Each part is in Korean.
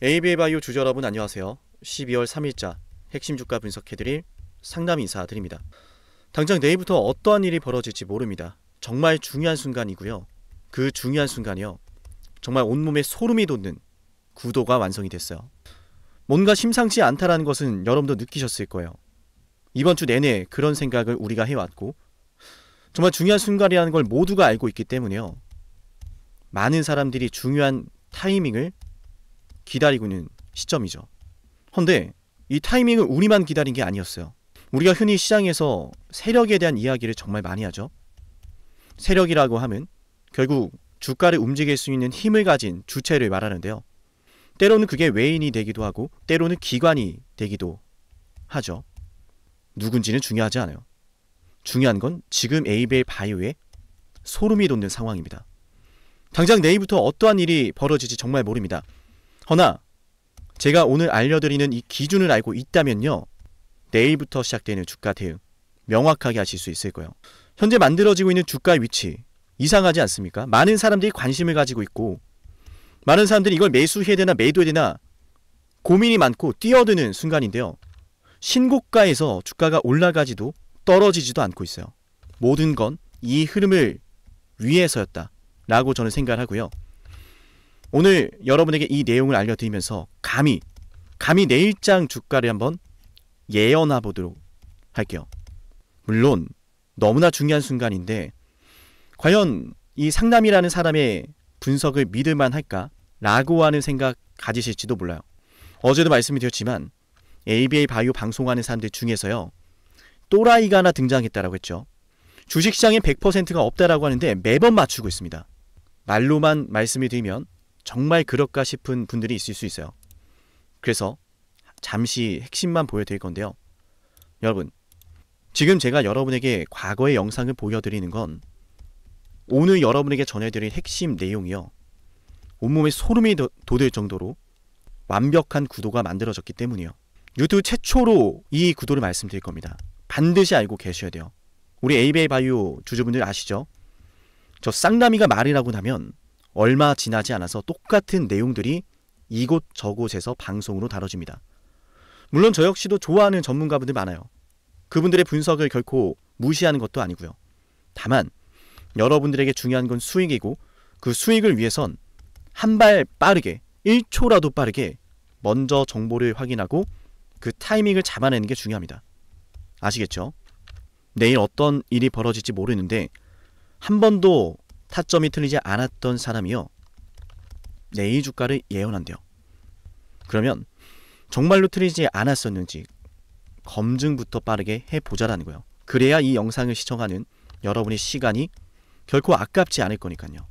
ABA바이오 주주 여러분 안녕하세요. 12월 3일자 핵심 주가 분석해드릴 상담 인사드립니다. 당장 내일부터 어떠한 일이 벌어질지 모릅니다. 정말 중요한 순간이고요. 그 중요한 순간이요. 정말 온몸에 소름이 돋는 구도가 완성이 됐어요. 뭔가 심상치 않다라는 것은 여러분도 느끼셨을 거예요. 이번 주 내내 그런 생각을 우리가 해왔고 정말 중요한 순간이라는 걸 모두가 알고 있기 때문에요. 많은 사람들이 중요한 타이밍을 기다리고 있는 시점이죠. 그런데 이 타이밍을 우리만 기다린 게 아니었어요. 우리가 흔히 시장에서 세력에 대한 이야기를 정말 많이 하죠. 세력이라고 하면 결국 주가를 움직일 수 있는 힘을 가진 주체를 말하는데요. 때로는 그게 외인이 되기도 하고 때로는 기관이 되기도 하죠. 누군지는 중요하지 않아요. 중요한 건 지금 ABA바이오의 소름이 돋는 상황입니다. 당장 내일부터 어떠한 일이 벌어질지 정말 모릅니다. 허나 제가 오늘 알려드리는 이 기준을 알고 있다면요. 내일부터 시작되는 주가 대응 명확하게 하실 수 있을 거예요. 현재 만들어지고 있는 주가 위치 이상하지 않습니까? 많은 사람들이 관심을 가지고 있고 많은 사람들이 이걸 매수해야 되나 매도해야 되나 고민이 많고 뛰어드는 순간인데요. 신고가에서 주가가 올라가지도 떨어지지도 않고 있어요. 모든 건 이 흐름을 위해서였다 라고 저는 생각을 하고요. 오늘 여러분에게 이 내용을 알려드리면서 감히 내일장 주가를 한번 예언해 보도록 할게요. 물론 너무나 중요한 순간인데 과연 이 상남이라는 사람의 분석을 믿을만 할까? 라고 하는 생각 가지실지도 몰라요. 어제도 말씀을 드렸지만 ABA바이오 방송하는 사람들 중에서요. 또라이가 하나 등장했다라고 했죠. 주식시장에 100%가 없다라고 하는데 매번 맞추고 있습니다. 말로만 말씀을 드리면 정말 그럴까 싶은 분들이 있을 수 있어요. 그래서 잠시 핵심만 보여드릴 건데요. 여러분, 지금 제가 여러분에게 과거의 영상을 보여드리는 건 오늘 여러분에게 전해드릴 핵심 내용이요. 온몸에 소름이 돋을 정도로 완벽한 구도가 만들어졌기 때문이에요. 유튜브 최초로 이 구도를 말씀드릴 겁니다. 반드시 알고 계셔야 돼요. 우리 ABA바이오 주주분들 아시죠? 저 쌍남이가 말이라고 하면 얼마 지나지 않아서 똑같은 내용들이 이곳저곳에서 방송으로 다뤄집니다. 물론 저 역시도 좋아하는 전문가분들 많아요. 그분들의 분석을 결코 무시하는 것도 아니고요. 다만 여러분들에게 중요한 건 수익이고 그 수익을 위해선 한 발 빠르게 1초라도 빠르게 먼저 정보를 확인하고 그 타이밍을 잡아내는 게 중요합니다. 아시겠죠? 내일 어떤 일이 벌어질지 모르는데 한 번도 타점이 틀리지 않았던 사람이요. 내일 주가를 예언한대요. 그러면 정말로 틀리지 않았었는지 검증부터 빠르게 해보자라는 거예요. 그래야 이 영상을 시청하는 여러분의 시간이 결코 아깝지 않을 거니까요.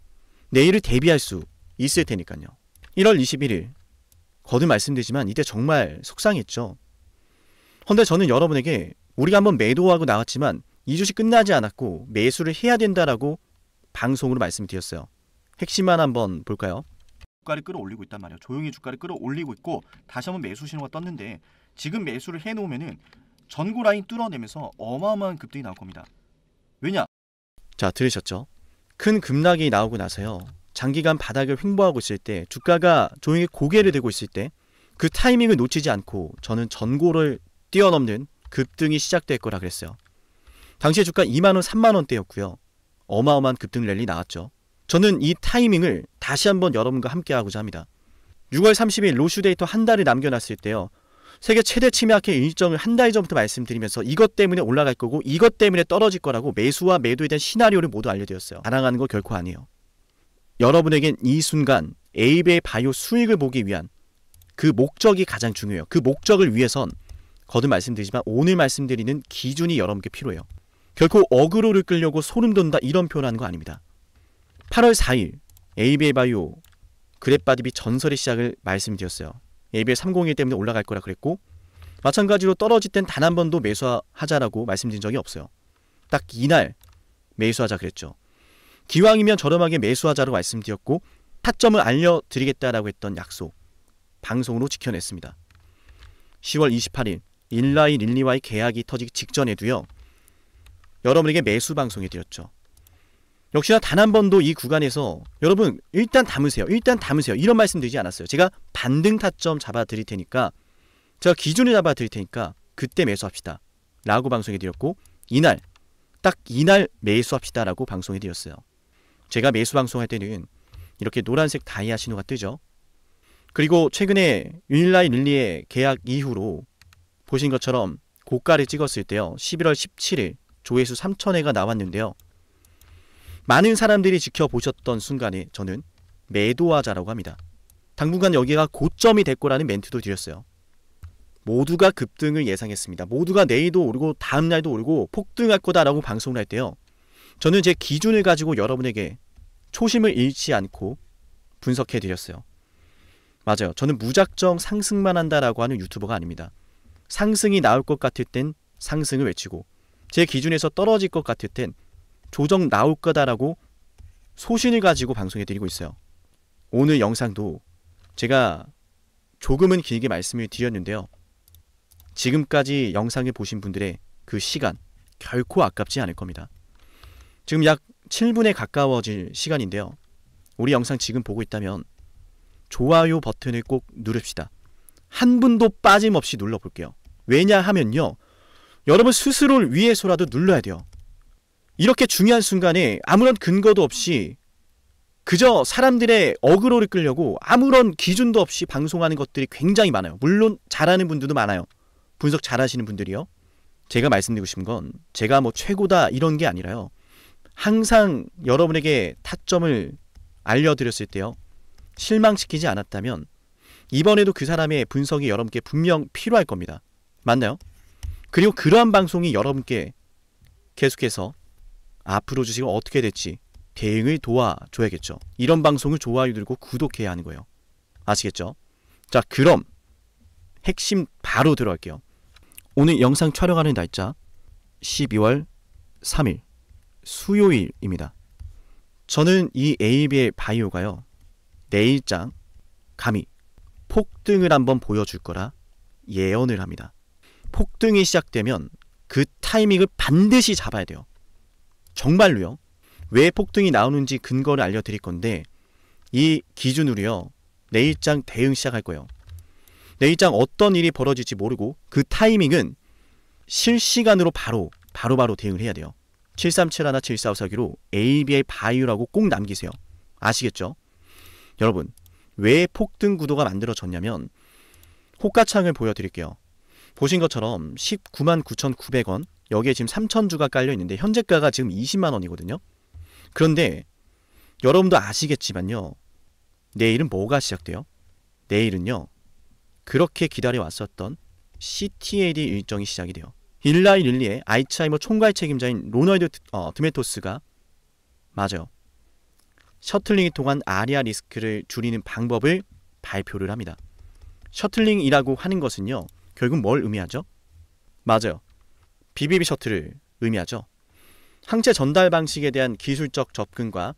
내일을 대비할 수 있을 테니까요. 1월 21일 거듭 말씀드리지만 이때 정말 속상했죠. 그런데 저는 여러분에게 우리가 한번 매도하고 나왔지만 이 주식 끝나지 않았고 매수를 해야 된다라고 방송으로 말씀드렸어요. 핵심만 한번 볼까요? 주가를 끌어올리고 있단 말이에요. 조용히 주가를 끌어올리고 있고 다시 한번 매수 신호가 떴는데 지금 매수를 해놓으면은 전고 라인 뚫어내면서 어마어마한 급등이 나올 겁니다. 왜냐? 자, 들으셨죠? 큰 급락이 나오고 나서요. 장기간 바닥을 횡보하고 있을 때 주가가 조용히 고개를 들고 있을 때 그 타이밍을 놓치지 않고 저는 전고를 뛰어넘는 급등이 시작될 거라 그랬어요. 당시에 주가 2만원, 3만원대였고요. 어마어마한 급등 랠리 나왔죠. 저는 이 타이밍을 다시 한번 여러분과 함께 하고자 합니다. 6월 30일 로슈 데이터 한 달을 남겨놨을 때요. 세계 최대 치매학회 일정을 한 달 전부터 말씀드리면서 이것 때문에 올라갈 거고 이것 때문에 떨어질 거라고 매수와 매도에 대한 시나리오를 모두 알려드렸어요. 자랑하는 거 결코 아니에요. 여러분에겐 이 순간 ABA바이오 수익을 보기 위한 그 목적이 가장 중요해요. 그 목적을 위해선 거듭 말씀드리지만 오늘 말씀드리는 기준이 여러분께 필요해요. 결코 어그로를 끌려고 소름 돋는다 이런 표현하는 거 아닙니다. 8월 4일 ABA바이오 그랩바디비 전설의 시작을 말씀드렸어요. ABA 301 때문에 올라갈 거라 그랬고 마찬가지로 떨어질 땐 단 한 번도 매수하자라고 말씀드린 적이 없어요. 딱 이날 매수하자 그랬죠. 기왕이면 저렴하게 매수하자라고 말씀드렸고 타점을 알려드리겠다라고 했던 약속 방송으로 지켜냈습니다. 10월 28일 인라이 릴리와의 계약이 터지기 직전에도요. 여러분에게 매수 방송해 드렸죠. 역시나 단 한 번도 이 구간에서 여러분 일단 담으세요. 일단 담으세요. 이런 말씀 드리지 않았어요. 제가 반등 타점 잡아 드릴 테니까 제가 기준을 잡아 드릴 테니까 그때 매수합시다 라고 방송해 드렸고 이날 딱 이날 매수합시다 라고 방송해 드렸어요. 제가 매수 방송할 때는 이렇게 노란색 다이아 신호가 뜨죠. 그리고 최근에 윈라이 릴리의 계약 이후로 보신 것처럼 고가를 찍었을 때요. 11월 17일 조회수 3,000회가 나왔는데요. 많은 사람들이 지켜보셨던 순간에 저는 매도하자라고 합니다. 당분간 여기가 고점이 될 거라는 멘트도 드렸어요. 모두가 급등을 예상했습니다. 모두가 내일도 오르고 다음날도 오르고 폭등할 거다라고 방송을 할 때요. 저는 제 기준을 가지고 여러분에게 초심을 잃지 않고 분석해 드렸어요. 맞아요. 저는 무작정 상승만 한다라고 하는 유튜버가 아닙니다. 상승이 나올 것 같을 땐 상승을 외치고 제 기준에서 떨어질 것 같을 땐 조정 나올 거다라고 소신을 가지고 방송해 드리고 있어요. 오늘 영상도 제가 조금은 길게 말씀을 드렸는데요. 지금까지 영상을 보신 분들의 그 시간 결코 아깝지 않을 겁니다. 지금 약 7분에 가까워질 시간인데요. 우리 영상 지금 보고 있다면 좋아요 버튼을 꼭 누릅시다. 한 분도 빠짐없이 눌러볼게요. 왜냐하면요. 여러분 스스로를 위해서라도 눌러야 돼요. 이렇게 중요한 순간에 아무런 근거도 없이 그저 사람들의 어그로를 끌려고 아무런 기준도 없이 방송하는 것들이 굉장히 많아요. 물론 잘하는 분들도 많아요. 분석 잘하시는 분들이요. 제가 말씀드리고 싶은 건 제가 뭐 최고다 이런 게 아니라요. 항상 여러분에게 타점을 알려드렸을 때요. 실망시키지 않았다면 이번에도 그 사람의 분석이 여러분께 분명 필요할 겁니다. 맞나요? 그리고 그러한 방송이 여러분께 계속해서 앞으로 주식을 어떻게 될지 대응을 도와줘야겠죠. 이런 방송을 좋아요 누르고 구독해야 하는 거예요. 아시겠죠? 자, 그럼 핵심 바로 들어갈게요. 오늘 영상 촬영하는 날짜 12월 3일 수요일입니다. 저는 이 ABL 바이오가요. 내일장 감히 폭등을 한번 보여줄 거라 예언을 합니다. 폭등이 시작되면 그 타이밍을 반드시 잡아야 돼요. 정말로요. 왜 폭등이 나오는지 근거를 알려드릴 건데 이 기준으로요. 내일장 대응 시작할 거예요. 내일장 어떤 일이 벌어질지 모르고 그 타이밍은 실시간으로 바로 대응을 해야 돼요. 7371, 7454기로 ABL 바이오라고 꼭 남기세요. 아시겠죠? 여러분 왜 폭등 구도가 만들어졌냐면 호가창을 보여드릴게요. 보신 것처럼 199,900원 여기에 지금 3,000주가 깔려있는데 현재가가 지금 20만원이거든요. 그런데 여러분도 아시겠지만요. 내일은 뭐가 시작돼요? 내일은요. 그렇게 기다려왔었던 CTAD 일정이 시작이 돼요. 일라이 릴리의 알츠하이머 총괄 책임자인 로널드 드메토스가 맞아요. 셔틀링이 통한 아리아 리스크를 줄이는 방법을 발표를 합니다. 셔틀링이라고 하는 것은요. 결국 뭘 의미하죠? 맞아요. BBB 셔틀을 의미하죠. 항체 전달 방식에 대한 기술적 접근과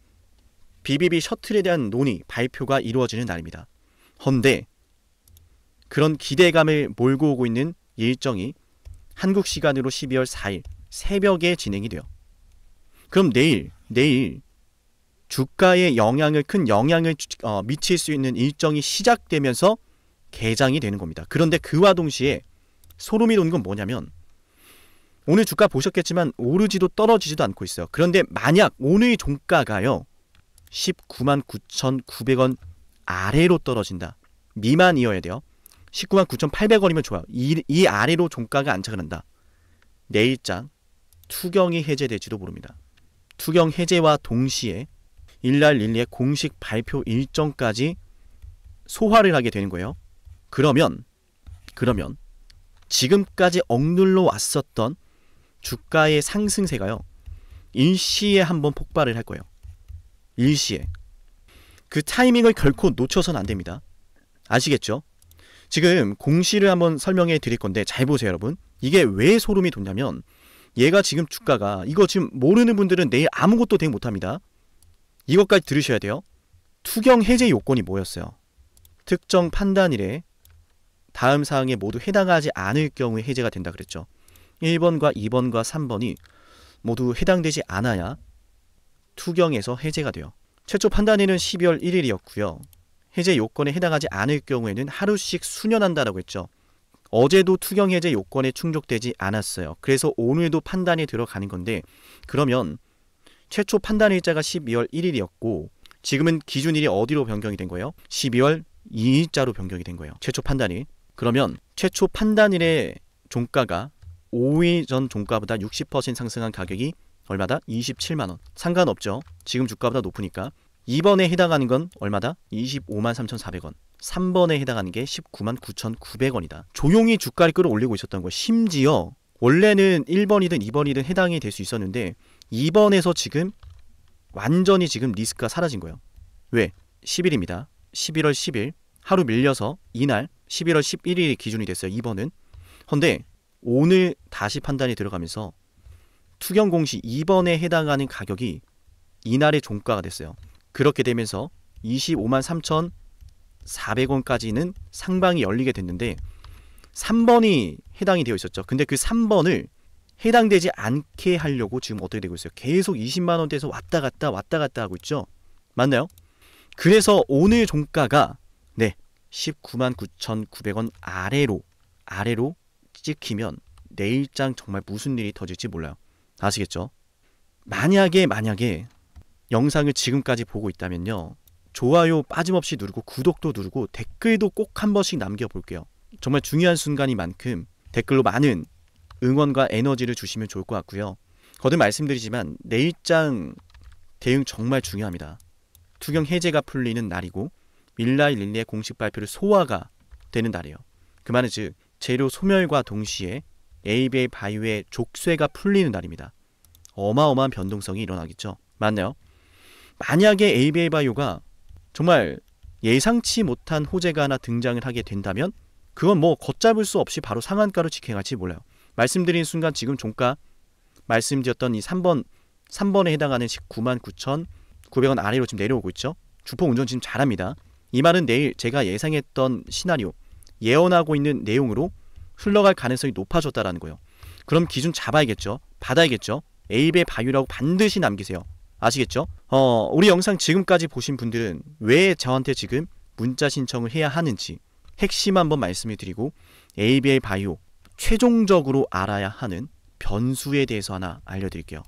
BBB 셔틀에 대한 논의, 발표가 이루어지는 날입니다. 헌데 그런 기대감을 몰고 오고 있는 일정이 한국 시간으로 12월 4일 새벽에 진행이 돼요. 그럼 내일 주가에 큰 영향을 미칠 수 있는 일정이 시작되면서 개장이 되는 겁니다. 그런데 그와 동시에 소름이 돋는 건 뭐냐면 오늘 주가 보셨겠지만 오르지도 떨어지지도 않고 있어요. 그런데 만약 오늘 종가가요 199,900원 아래로 떨어진다. 미만이어야 돼요. 199,800원이면 좋아요. 이 아래로 종가가 안착을 한다. 내일장 투경이 해제될지도 모릅니다. 투경 해제와 동시에 일날 릴리의 공식 발표 일정까지 소화를 하게 되는 거예요. 그러면 지금까지 억눌러 왔었던 주가의 상승세가요. 일시에 한번 폭발을 할 거예요. 일시에. 그 타이밍을 결코 놓쳐서는 안 됩니다. 아시겠죠? 지금 공시를 한번 설명해 드릴 건데 잘 보세요 여러분. 이게 왜 소름이 돋냐면 얘가 지금 주가가 이거 지금 모르는 분들은 내일 아무것도 대응 못합니다. 이것까지 들으셔야 돼요. 투경 해제 요건이 뭐였어요? 특정 판단일에 다음 사항에 모두 해당하지 않을 경우에 해제가 된다 그랬죠. 1번과 2번과 3번이 모두 해당되지 않아야 투경에서 해제가 돼요. 최초 판단일은 12월 1일이었고요. 해제 요건에 해당하지 않을 경우에는 하루씩 수년한다라고 했죠. 어제도 투경 해제 요건에 충족되지 않았어요. 그래서 오늘도 판단이 들어가는 건데, 그러면 최초 판단일자가 12월 1일이었고 지금은 기준일이 어디로 변경이 된 거예요? 12월 2일자로 변경이 된 거예요. 최초 판단일. 그러면 최초 판단일의 종가가 5일 전 종가보다 60% 상승한 가격이 얼마다? 27만 원. 상관없죠. 지금 주가보다 높으니까. 2번에 해당하는 건 얼마다? 25만 3,400원. 3번에 해당하는 게 19만 9,900원이다. 조용히 주가를 끌어올리고 있었던 거예요. 심지어 원래는 1번이든 2번이든 해당이 될 수 있었는데 2번에서 지금 완전히 지금 리스크가 사라진 거예요. 왜? 10일입니다. 11월 10일 하루 밀려서 이날 11월 11일이 기준이 됐어요. 2번은. 근데 오늘 다시 판단이 들어가면서 투경 공시 2번에 해당하는 가격이 이날의 종가가 됐어요. 그렇게 되면서 25만 3,400원까지는 상방이 열리게 됐는데 3번이 해당이 되어 있었죠. 근데 그 3번을 해당되지 않게 하려고 지금 어떻게 되고 있어요? 계속 20만 원대에서 왔다 갔다 하고 있죠. 맞나요? 그래서 오늘 종가가 19만 9,900원 아래로 찍히면 내일장 정말 무슨 일이 터질지 몰라요. 아시겠죠? 만약에 영상을 지금까지 보고 있다면요, 좋아요 빠짐없이 누르고 구독도 누르고 댓글도 꼭 한 번씩 남겨볼게요. 정말 중요한 순간인 만큼 댓글로 많은 응원과 에너지를 주시면 좋을 것 같고요. 거듭 말씀드리지만 내일장 대응 정말 중요합니다. 투경 해제가 풀리는 날이고 밀라이 릴리의 공식 발표를 소화가 되는 날이에요. 그 말은 즉 재료 소멸과 동시에 ABA 바이오의 족쇄가 풀리는 날입니다. 어마어마한 변동성이 일어나겠죠. 맞나요? 만약에 ABA 바이오가 정말 예상치 못한 호재가 하나 등장을 하게 된다면 그건 뭐 걷잡을 수 없이 바로 상한가로 직행할지 몰라요. 말씀드린 순간 지금 종가 말씀드렸던 이 3번에 해당하는 19만 9,900원 아래로 지금 내려오고 있죠. 주포 운전 지금 잘합니다. 이 말은 내일 제가 예상했던 시나리오, 예언하고 있는 내용으로 흘러갈 가능성이 높아졌다라는 거예요. 그럼 기준 잡아야겠죠. 받아야겠죠. AB의 바이오라고 반드시 남기세요. 아시겠죠? 우리 영상 지금까지 보신 분들은 왜 저한테 지금 문자 신청을 해야 하는지 핵심 한번 말씀을 드리고 ABA 바이오 최종적으로 알아야 하는 변수에 대해서 하나 알려드릴게요.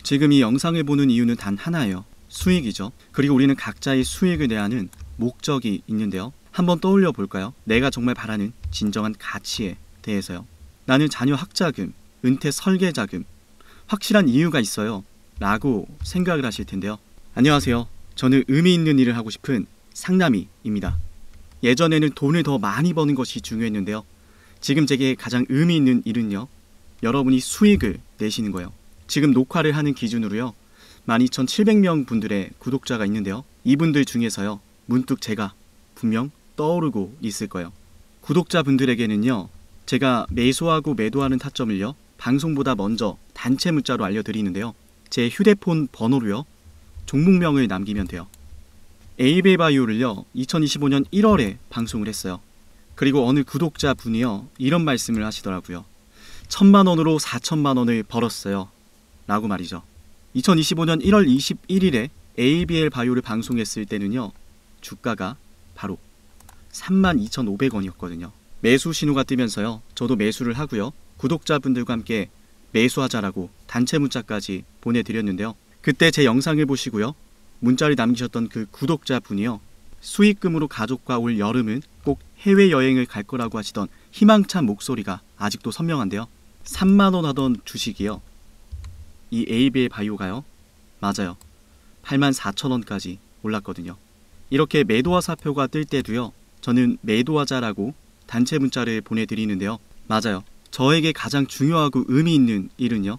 지금 이 영상을 보는 이유는 단 하나예요. 수익이죠. 그리고 우리는 각자의 수익을 내야 하는 목적이 있는데요. 한번 떠올려 볼까요? 내가 정말 바라는 진정한 가치에 대해서요. 나는 자녀 학자금, 은퇴 설계자금, 확실한 이유가 있어요 라고 생각을 하실 텐데요. 안녕하세요. 저는 의미 있는 일을 하고 싶은 상남이입니다. 예전에는 돈을 더 많이 버는 것이 중요했는데요. 지금 제게 가장 의미 있는 일은요, 여러분이 수익을 내시는 거예요. 지금 녹화를 하는 기준으로요 12,700명 분들의 구독자가 있는데요. 이분들 중에서요 문득 제가 분명 떠오르고 있을 거예요. 구독자분들에게는요 제가 매수하고 매도하는 타점을요 방송보다 먼저 단체 문자로 알려드리는데요. 제 휴대폰 번호로요 종목명을 남기면 돼요. ABA 바이오를요 2025년 1월에 방송을 했어요. 그리고 어느 구독자분이요 이런 말씀을 하시더라고요. 1,000만원으로 4,000만원을 벌었어요 라고 말이죠. 2025년 1월 21일에 ABL 바이오를 방송했을 때는요 주가가 바로 32,500원이었거든요. 매수 신호가 뜨면서요 저도 매수를 하고요 구독자분들과 함께 매수하자라고 단체 문자까지 보내드렸는데요. 그때 제 영상을 보시고요 문자를 남기셨던 그 구독자분이요 수익금으로 가족과 올 여름은 꼭 해외여행을 갈 거라고 하시던 희망찬 목소리가 아직도 선명한데요. 3만원 하던 주식이요 이 ABL 바이오가요 맞아요 84,000원까지 올랐거든요. 이렇게 매도화 사표가 뜰 때도요 저는 매도하자라고 단체 문자를 보내드리는데요. 맞아요. 저에게 가장 중요하고 의미 있는 일은요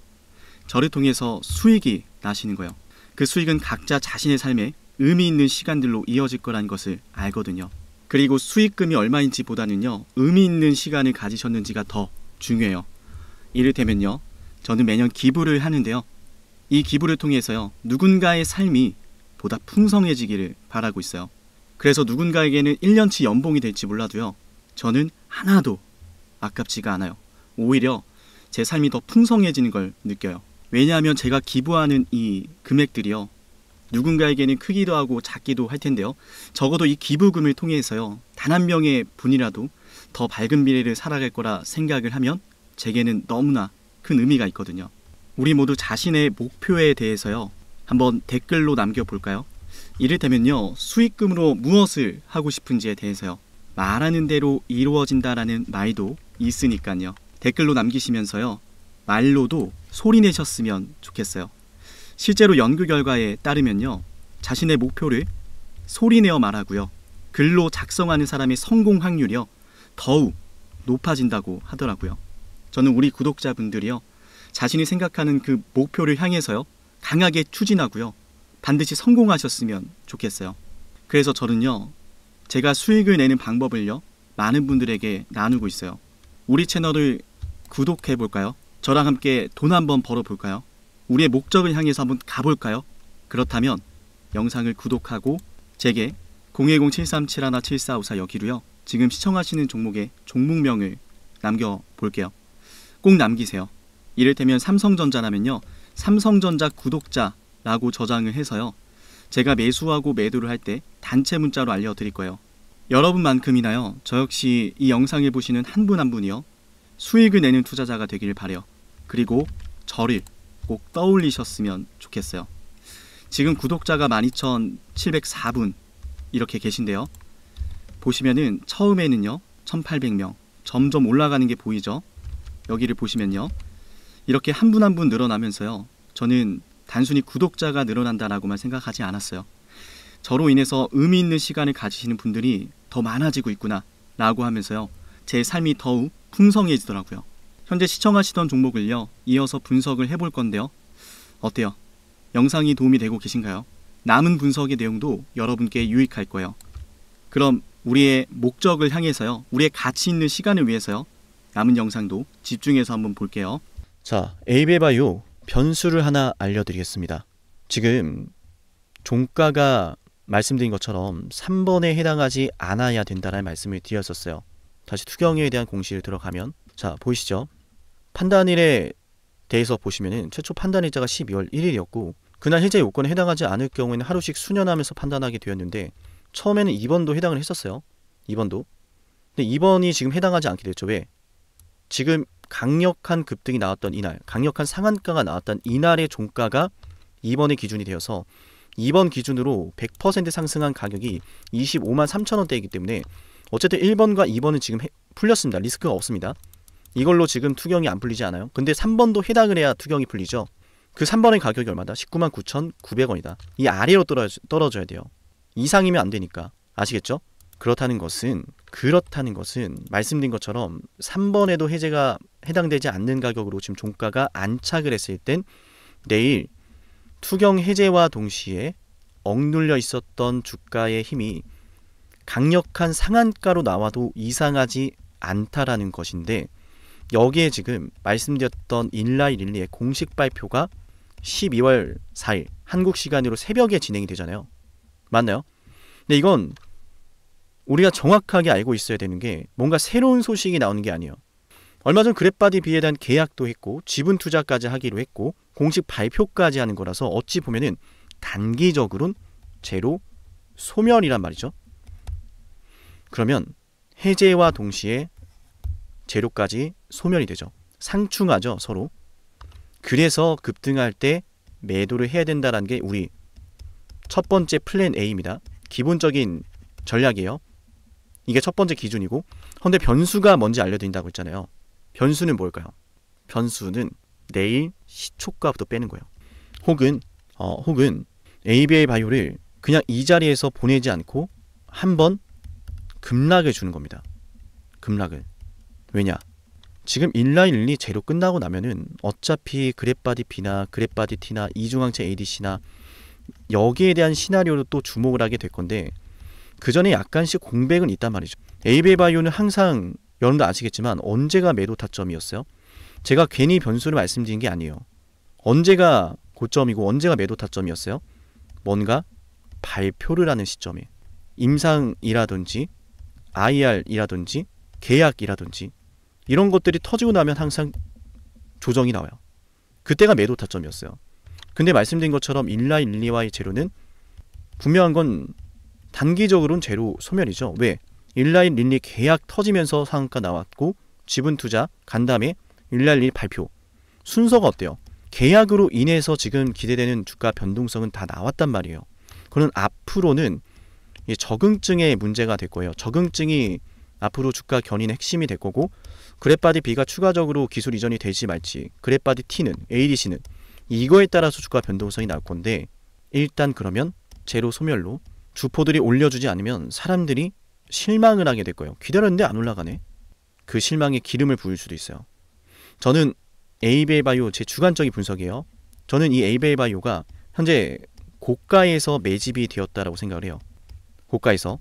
저를 통해서 수익이 나시는 거예요. 그 수익은 각자 자신의 삶에 의미 있는 시간들로 이어질 거라는 것을 알거든요. 그리고 수익금이 얼마인지 보다는요 의미 있는 시간을 가지셨는지가 더 중요해요. 이를테면요 저는 매년 기부를 하는데요. 이 기부를 통해서요 누군가의 삶이 보다 풍성해지기를 바라고 있어요. 그래서 누군가에게는 1년치 연봉이 될지 몰라도요 저는 하나도 아깝지가 않아요. 오히려 제 삶이 더 풍성해지는 걸 느껴요. 왜냐하면 제가 기부하는 이 금액들이요 누군가에게는 크기도 하고 작기도 할 텐데요. 적어도 이 기부금을 통해서요, 단 한 명의 분이라도 더 밝은 미래를 살아갈 거라 생각을 하면 제게는 너무나 큰 의미가 있거든요. 우리 모두 자신의 목표에 대해서요, 한번 댓글로 남겨볼까요? 이를테면요, 수익금으로 무엇을 하고 싶은지에 대해서요, 말하는 대로 이루어진다라는 말도 있으니까요. 댓글로 남기시면서요, 말로도 소리 내셨으면 좋겠어요. 실제로 연구 결과에 따르면요, 자신의 목표를 소리내어 말하고요, 글로 작성하는 사람의 성공 확률이요, 더욱 높아진다고 하더라고요. 저는 우리 구독자분들이요, 자신이 생각하는 그 목표를 향해서요, 강하게 추진하고요, 반드시 성공하셨으면 좋겠어요. 그래서 저는요, 제가 수익을 내는 방법을요, 많은 분들에게 나누고 있어요. 우리 채널을 구독해 볼까요? 저랑 함께 돈 한번 벌어 볼까요? 우리의 목적을 향해서 한번 가볼까요? 그렇다면 영상을 구독하고 제게 010-7371-7454 여기로요, 지금 시청하시는 종목의 종목명을 남겨볼게요. 꼭 남기세요. 이를테면 삼성전자라면요, 삼성전자 구독자라고 저장을 해서요, 제가 매수하고 매도를 할 때 단체 문자로 알려드릴 거예요. 여러분만큼이나요, 저 역시 이 영상을 보시는 한 분 한 분이요, 수익을 내는 투자자가 되길 바래요. 그리고 저를 꼭 떠올리셨으면 좋겠어요. 지금 구독자가 12,704분 이렇게 계신데요. 보시면은 처음에는요 1,800명 점점 올라가는 게 보이죠. 여기를 보시면요, 이렇게 한 분 한 분 늘어나면서요, 저는 단순히 구독자가 늘어난다라고만 생각하지 않았어요. 저로 인해서 의미 있는 시간을 가지시는 분들이 더 많아지고 있구나 라고 하면서요, 제 삶이 더욱 풍성해지더라고요. 현재 시청하시던 종목을요, 이어서 분석을 해볼 건데요. 어때요? 영상이 도움이 되고 계신가요? 남은 분석의 내용도 여러분께 유익할 거예요. 그럼 우리의 목적을 향해서요, 우리의 가치 있는 시간을 위해서요, 남은 영상도 집중해서 한번 볼게요. 자, 에이베바이오 변수를 하나 알려드리겠습니다. 지금 종가가 말씀드린 것처럼 3번에 해당하지 않아야 된다는 말씀을 드렸었어요. 다시 투경에 대한 공시를 들어가면, 자 보이시죠? 판단일에 대해서 보시면은 최초 판단일자가 12월 1일이었고 그날 해제 요건에 해당하지 않을 경우에는 하루씩 수년하면서 판단하게 되었는데, 처음에는 2번도 해당을 했었어요. 2번도. 근데 2번이 지금 해당하지 않게 됐죠. 왜? 지금 강력한 급등이 나왔던 이날, 강력한 상한가가 나왔던 이날의 종가가 2번의 기준이 되어서 2번 기준으로 100% 상승한 가격이 25만 3천 원대이기 때문에 어쨌든 1번과 2번은 지금 풀렸습니다. 리스크가 없습니다. 이걸로 지금 투경이 안 풀리지 않아요. 근데 3번도 해당을 해야 투경이 풀리죠. 그 3번의 가격이 얼마다? 19만 9,900원이다. 이 아래로 떨어져야 돼요. 이상이면 안 되니까. 아시겠죠? 그렇다는 것은 말씀드린 것처럼 3번에도 해제가 해당되지 않는 가격으로 지금 종가가 안착을 했을 땐 내일 투경 해제와 동시에 억눌려 있었던 주가의 힘이 강력한 상한가로 나와도 이상하지 않다라는 것인데, 여기에 지금 말씀드렸던 인라이릴리의 공식 발표가 12월 4일 한국 시간으로 새벽에 진행이 되잖아요. 맞나요? 근데 이건 우리가 정확하게 알고 있어야 되는 게, 뭔가 새로운 소식이 나오는 게 아니에요. 얼마 전 그랩바디비에 대한 계약도 했고 지분 투자까지 하기로 했고 공식 발표까지 하는 거라서 어찌 보면은 단기적으로는 제로 소멸이란 말이죠. 그러면 해제와 동시에 제로까지 소멸이 되죠. 상충하죠, 서로. 그래서 급등할 때 매도를 해야 된다는 게 우리 첫 번째 플랜 A입니다. 기본적인 전략이에요. 이게 첫 번째 기준이고, 근데 변수가 뭔지 알려드린다고 했잖아요. 변수는 뭘까요? 변수는 내일 시초가부터 빼는 거예요. 혹은 ABA 바이오를 그냥 이 자리에서 보내지 않고 한번 급락을 주는 겁니다. 급락을. 왜냐? 지금 인라인리 제로 끝나고 나면은 어차피 그랩바디 B나 그랩바디 T나 이중항체 ADC나 여기에 대한 시나리오로 또 주목을 하게 될 건데, 그 전에 약간씩 공백은 있단 말이죠. ABA 바이오는 항상 여러분도 아시겠지만 언제가 매도 타점이었어요? 제가 괜히 변수를 말씀드린 게 아니에요. 언제가 고점이고 언제가 매도 타점이었어요? 뭔가 발표를 하는 시점에 임상이라든지 IR이라든지 계약이라든지 이런 것들이 터지고 나면 항상 조정이 나와요. 그때가 매도 타점이었어요. 근데 말씀드린 것처럼 일라일리와의 제로는 분명한 건 단기적으로는 제로 소멸이죠. 왜? 일라일리 계약 터지면서 상한가 나왔고 지분 투자 간 다음에 일라일리 발표. 순서가 어때요? 계약으로 인해서 지금 기대되는 주가 변동성은 다 나왔단 말이에요. 그는 앞으로는 이 적응증의 문제가 될 거예요. 적응증이 앞으로 주가 견인의 핵심이 될 거고 그래프바디 B가 추가적으로 기술 이전이 될지 말지 그래프바디 T는 ADC는 이거에 따라서 주가 변동성이 나올 건데 일단 그러면 제로 소멸로 주포들이 올려주지 않으면 사람들이 실망을 하게 될 거예요. 기다렸는데 안 올라가네. 그 실망에 기름을 부을 수도 있어요. 저는 에이베이바이오 제 주관적인 분석이에요. 저는 이 에이베이바이오가 현재 고가에서 매집이 되었다라고 생각을 해요. 고가에서.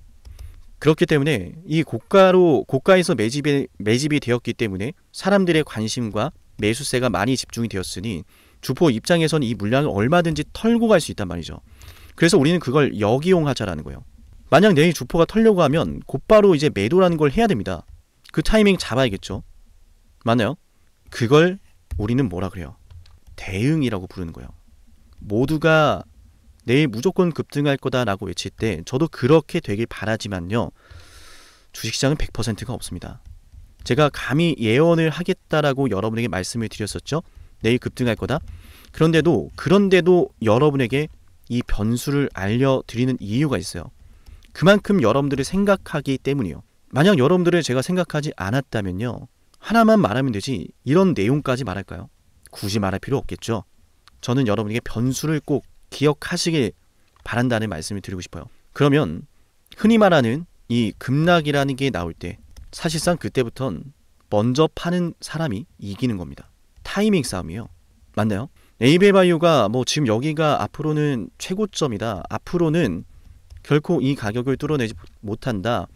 그렇기 때문에 이 고가에서 매집이 되었기 때문에 사람들의 관심과 매수세가 많이 집중이 되었으니 주포 입장에서는 이 물량을 얼마든지 털고 갈 수 있단 말이죠. 그래서 우리는 그걸 역이용하자라는 거예요. 만약 내일 주포가 털려고 하면 곧바로 이제 매도라는 걸 해야 됩니다. 그 타이밍 잡아야겠죠. 맞나요? 그걸 우리는 뭐라 그래요? 대응이라고 부르는 거예요. 모두가 내일 무조건 급등할 거다라고 외칠 때 저도 그렇게 되길 바라지만요. 주식시장은 100%가 없습니다. 제가 감히 예언을 하겠다라고 여러분에게 말씀을 드렸었죠. 내일 급등할 거다. 그런데도 여러분에게 이 변수를 알려드리는 이유가 있어요. 그만큼 여러분들을 생각하기 때문이요. 만약 여러분들을 제가 생각하지 않았다면요. 하나만 말하면 되지 이런 내용까지 말할까요? 굳이 말할 필요 없겠죠. 저는 여러분에게 변수를 꼭 기억하시길 바란다는 말씀을 드리고 싶어요. 그러면 흔히 말하는 이 급락이라는 게 나올 때 사실상 그때부터는 먼저 파는 사람이 이기는 겁니다. 타이밍 싸움이에요. 맞나요? 에이베이바이오가 지금 여기가 앞으로는 최고점이다. 앞으로는 결코 이 가격을 뚫어내지 못한다.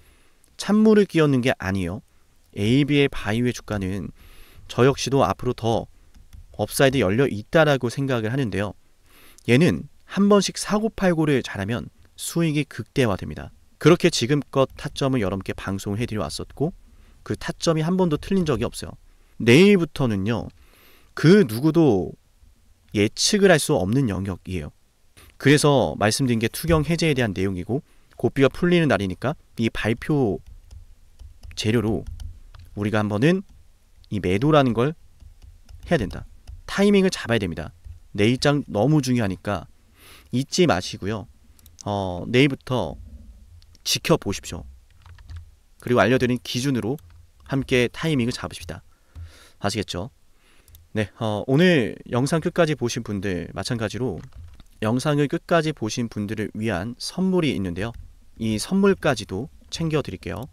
찬물을 끼얹는 게 아니에요. 에이베이바이오의 주가는 저 역시도 앞으로 더 업사이드 열려 있다라고 생각을 하는데요. 얘는 한 번씩 사고팔고를 잘하면 수익이 극대화됩니다. 그렇게 지금껏 타점을 여러분께 방송을 해드려 왔었고 그 타점이 한 번도 틀린 적이 없어요. 내일부터는요. 그 누구도 예측을 할 수 없는 영역이에요. 그래서 말씀드린 게 투경 해제에 대한 내용이고 고비가 풀리는 날이니까 이 발표 재료로 우리가 한번은 이 매도라는 걸 해야 된다. 타이밍을 잡아야 됩니다. 내일장 너무 중요하니까 잊지 마시고요. 내일부터 지켜보십시오. 그리고 알려드린 기준으로 함께 타이밍을 잡으십시다. 아시겠죠? 네, 오늘 영상 끝까지 보신 분들 마찬가지로 영상을 끝까지 보신 분들을 위한 선물이 있는데요. 이 선물까지도 챙겨드릴게요.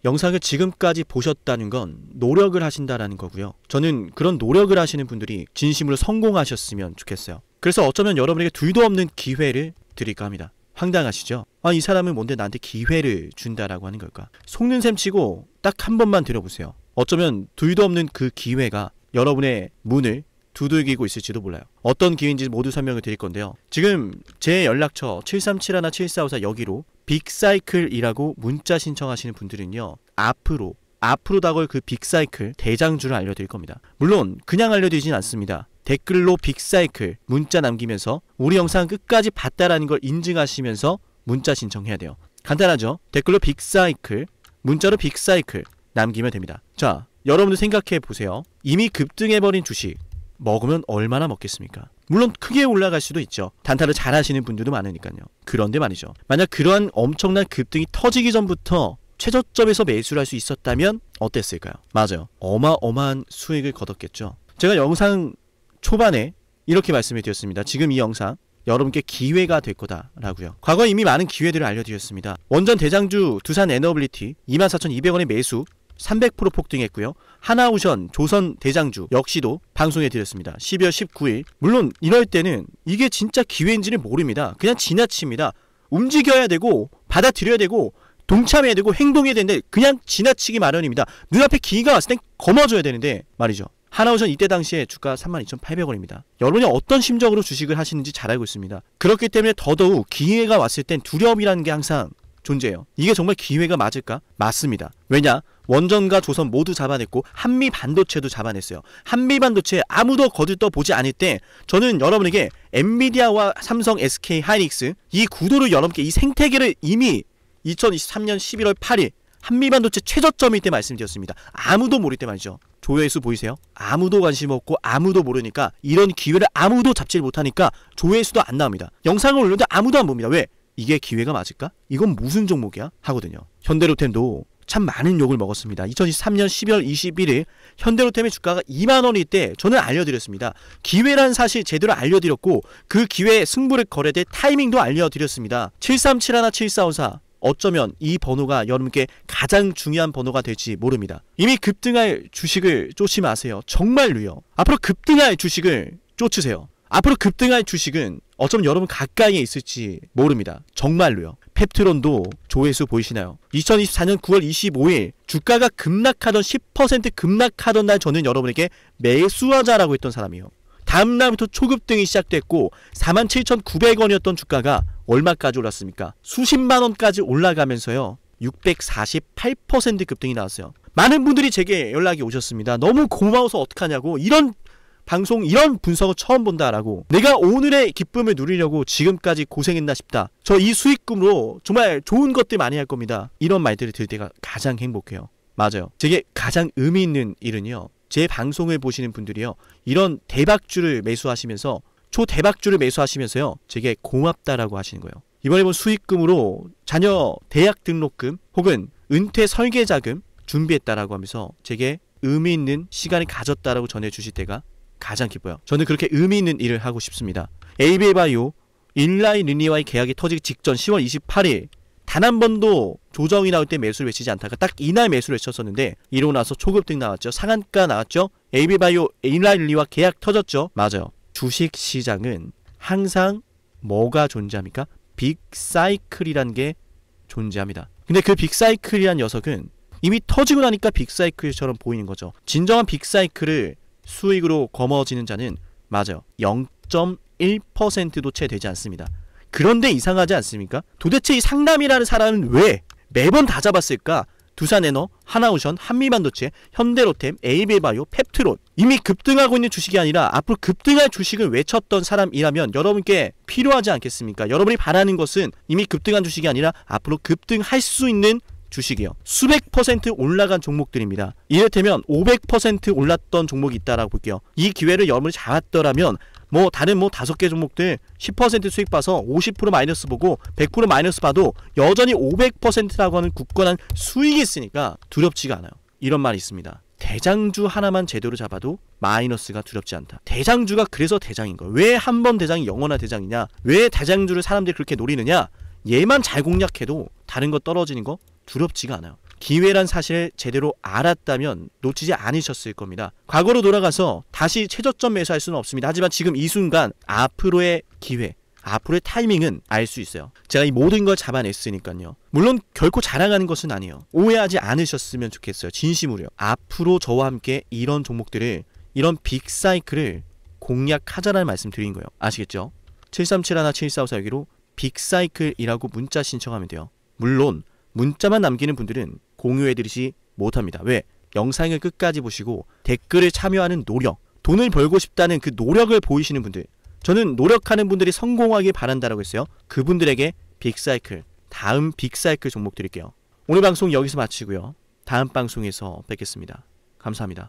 영상을 지금까지 보셨다는 건 노력을 하신다라는 거고요. 저는 그런 노력을 하시는 분들이 진심으로 성공하셨으면 좋겠어요. 그래서 어쩌면 여러분에게 둘도 없는 기회를 드릴까 합니다. 황당하시죠? 이 사람은 뭔데 나한테 기회를 준다라고 하는 걸까? 속는 셈 치고 딱 한 번만 들어보세요. 어쩌면 둘도 없는 그 기회가 여러분의 문을 두들기고 있을지도 몰라요. 어떤 기회인지 모두 설명을 드릴 건데요. 지금 제 연락처 7371-7454 여기로 빅사이클이라고 문자 신청하시는 분들은요. 앞으로 다가올 그 빅사이클 대장주를 알려드릴 겁니다. 물론 그냥 알려드리진 않습니다. 댓글로 빅사이클 문자 남기면서 우리 영상 끝까지 봤다라는 걸 인증하시면서 문자 신청해야 돼요. 간단하죠? 댓글로 빅사이클, 문자로 빅사이클 남기면 됩니다. 자, 여러분들 생각해 보세요. 이미 급등해버린 주식 먹으면 얼마나 먹겠습니까? 물론 크게 올라갈 수도 있죠. 단타를 잘 하시는 분들도 많으니까요. 그런데 말이죠. 만약 그러한 엄청난 급등이 터지기 전부터 최저점에서 매수를 할 수 있었다면 어땠을까요? 맞아요. 어마어마한 수익을 거뒀겠죠. 제가 영상 초반에 이렇게 말씀을 드렸습니다. 지금 이 영상 여러분께 기회가 될 거다라고요. 과거에 이미 많은 기회들을 알려드렸습니다. 원전 대장주 두산 에너빌리티 24,200원의 매수 300% 폭등했고요. 하나오션 조선 대장주 역시도 방송해드렸습니다. 12월 19일. 물론 이럴 때는 이게 진짜 기회인지는 모릅니다. 그냥 지나칩니다. 움직여야 되고 받아들여야 되고 동참해야 되고 행동해야 되는데 그냥 지나치기 마련입니다. 눈앞에 기회가 왔을 땐 거머줘야 되는데 말이죠. 하나오션 이때 당시에 주가 32,800원입니다. 여러분이 어떤 심정으로 주식을 하시는지 잘 알고 있습니다. 그렇기 때문에 더더욱 기회가 왔을 땐 두려움이라는 게 항상 존재해요. 이게 정말 기회가 맞을까? 맞습니다. 왜냐? 원전과 조선 모두 잡아냈고 한미 반도체도 잡아냈어요. 한미 반도체 아무도 거들떠 보지 않을 때 저는 여러분에게 엔비디아와 삼성, SK 하이닉스 이 구도를 여러분께 이 생태계를 이미 2023년 11월 8일 한미 반도체 최저점일 때 말씀드렸습니다. 아무도 모를 때 말이죠. 조회수 보이세요? 아무도 관심 없고 아무도 모르니까 이런 기회를 아무도 잡지 못하니까 조회수도 안 나옵니다. 영상을 올렸는데 아무도 안 봅니다. 왜? 이게 기회가 맞을까? 이건 무슨 종목이야? 하거든요. 현대로템도 참 많은 욕을 먹었습니다. 2023년 12월 21일 현대로템의 주가가 2만원일 때 저는 알려드렸습니다. 기회란 사실 제대로 알려드렸고 그 기회에 승부를 걸어야 될 타이밍도 알려드렸습니다. 7371, 7454 어쩌면 이 번호가 여러분께 가장 중요한 번호가 될지 모릅니다. 이미 급등할 주식을 쫓지 마세요. 정말로요. 앞으로 급등할 주식을 쫓으세요. 앞으로 급등할 주식은 어쩌면 여러분 가까이에 있을지 모릅니다. 정말로요. 펩트론도 조회수 보이시나요? 2024년 9월 25일 주가가 급락하던 10% 급락하던 날 저는 여러분에게 매수하자라고 했던 사람이에요. 다음날부터 초급등이 시작됐고 47,900원이었던 주가가 얼마까지 올랐습니까? 수십만원까지 올라가면서요 648% 급등이 나왔어요. 많은 분들이 제게 연락이 오셨습니다. 너무 고마워서 어떡하냐고, 이런 방송 이런 분석을 처음 본다라고, 내가 오늘의 기쁨을 누리려고 지금까지 고생했나 싶다, 저 이 수익금으로 정말 좋은 것들 많이 할 겁니다, 이런 말들을 들을 때가 가장 행복해요. 맞아요. 제게 가장 의미 있는 일은요, 제 방송을 보시는 분들이요 이런 대박주를 매수하시면서 초대박주를 매수하시면서요 제게 고맙다라고 하시는 거예요. 이번에 본 수익금으로 자녀 대학 등록금 혹은 은퇴 설계자금 준비했다라고 하면서 제게 의미 있는 시간을 가졌다라고 전해주실 때가 가장 기뻐요. 저는 그렇게 의미 있는 일을 하고 싶습니다. 에이비바이오 일라이 리니와의 계약이 터지기 직전 10월 28일 단 한 번도 조정이 나올 때 매수를 외치지 않다가 딱 이날 매수를 외쳤었는데 이러고 나서 초급등 나왔죠. 상한가 나왔죠. 에이비바이오 일라이 리니와 계약 터졌죠. 맞아요. 주식시장은 항상 뭐가 존재합니까? 빅사이클이란 게 존재합니다. 근데 그 빅사이클이란 녀석은 이미 터지고 나니까 빅사이클처럼 보이는 거죠. 진정한 빅사이클을 수익으로 거머쥐는 자는 맞아요. 0.1%도 채 되지 않습니다. 그런데 이상하지 않습니까? 도대체 이 상남이라는 사람은 왜 매번 다 잡았을까? 두산에너, 하나오션, 한미반도체, 현대로템, 에이비바이오, 펩트론, 이미 급등하고 있는 주식이 아니라 앞으로 급등할 주식을 외쳤던 사람이라면 여러분께 필요하지 않겠습니까? 여러분이 바라는 것은 이미 급등한 주식이 아니라 앞으로 급등할 수 있는 주식이요. 수백 퍼센트 올라간 종목들입니다. 이를테면 500% 올랐던 종목이 있다라고 볼게요. 이 기회를 여러분이 잡았더라면 다른 5개 종목들 10% 수익 봐서 50% 마이너스 보고 100% 마이너스 봐도 여전히 500%라고 하는 굳건한 수익이 있으니까 두렵지가 않아요. 이런 말이 있습니다. 대장주 하나만 제대로 잡아도 마이너스가 두렵지 않다. 대장주가 그래서 대장인 거예요. 왜 한 번 대장이 영원한 대장이냐? 왜 대장주를 사람들이 그렇게 노리느냐? 얘만 잘 공략해도 다른 거 떨어지는 거 두렵지가 않아요. 기회란 사실을 제대로 알았다면 놓치지 않으셨을 겁니다. 과거로 돌아가서 다시 최저점 매수할 수는 없습니다. 하지만 지금 이 순간 앞으로의 기회, 앞으로의 타이밍은 알 수 있어요. 제가 이 모든 걸 잡아냈으니까요. 물론 결코 자랑하는 것은 아니에요. 오해하지 않으셨으면 좋겠어요. 진심으로요. 앞으로 저와 함께 이런 종목들을, 이런 빅사이클을 공략하자라는 말씀 드린 거예요. 아시겠죠? 7371, 7454 여기로 빅사이클이라고 문자 신청하면 돼요. 물론 문자만 남기는 분들은 공유해드리지 못합니다. 왜? 영상을 끝까지 보시고 댓글을 참여하는 노력, 돈을 벌고 싶다는 그 노력을 보이시는 분들, 저는 노력하는 분들이 성공하길 바란다라고 했어요. 그분들에게 빅사이클, 다음 빅사이클 종목 드릴게요. 오늘 방송 여기서 마치고요. 다음 방송에서 뵙겠습니다. 감사합니다.